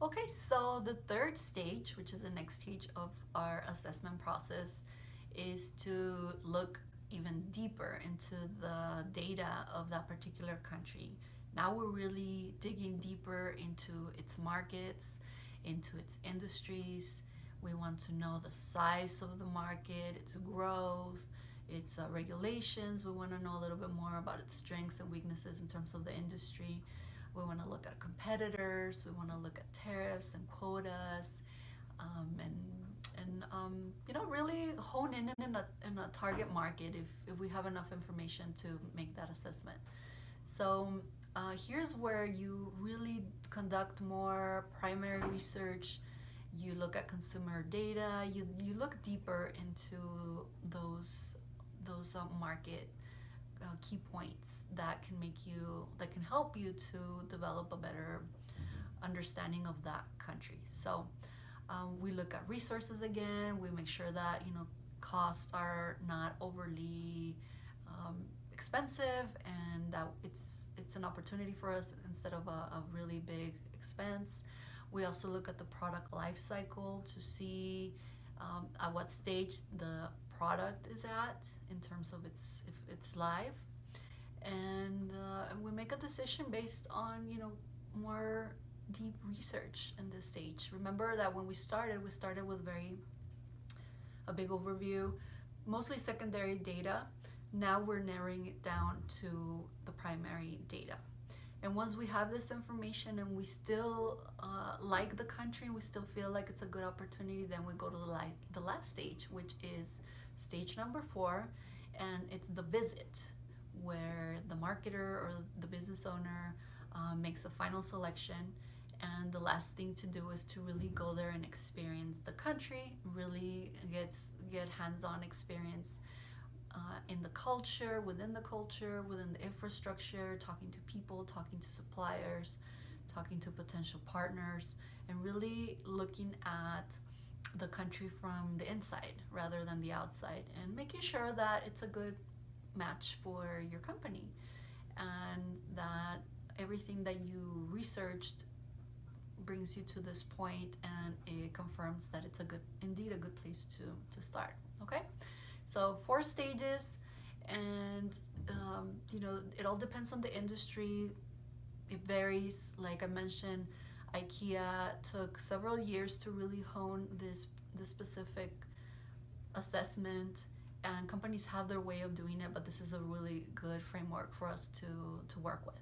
Okay, so the third stage, which is the next stage of our assessment process, is to look even deeper into the data of that particular country. Now we're really digging deeper into its markets, into its industries. We want to know the size of the market, its growth, its regulations. We want to know a little bit more about its strengths and weaknesses in terms of the industry. We want to look at competitors. We want to look at tariffs and quotas, and really hone in a target market if we have enough information to make that assessment. So here's where you really conduct more primary research. You look at consumer data. You look deeper into those market key points that can help you to develop a better understanding of that country. So we look at resources again. We make sure that costs are not overly expensive, and that it's an opportunity for us instead of a really big expense. We also look at the product life cycle to see at what stage the product is at in terms of if it's live, and we make a decision based on more deep research in this stage. Remember that when we started with a big overview, mostly secondary data. Now we're narrowing it down to the primary data. And once we have this information and we still like the country, we still feel like it's a good opportunity, then we go to the last stage, which is stage number 4, and it's the visit, where the marketer or the business owner makes a final selection. And the last thing to do is to really go there and experience the country, really get hands-on experience in the culture, within the infrastructure, talking to people, talking to suppliers, talking to potential partners, and really looking at the country from the inside rather than the outside, and making sure that it's a good match for your company, and that everything that you researched brings you to this point, and it confirms that it's indeed a good place to start. Okay, so 4 stages, and it all depends on the industry. It varies. Like I mentioned, IKEA took several years to really hone this specific assessment, and companies have their way of doing it, but this is a really good framework for us to work with.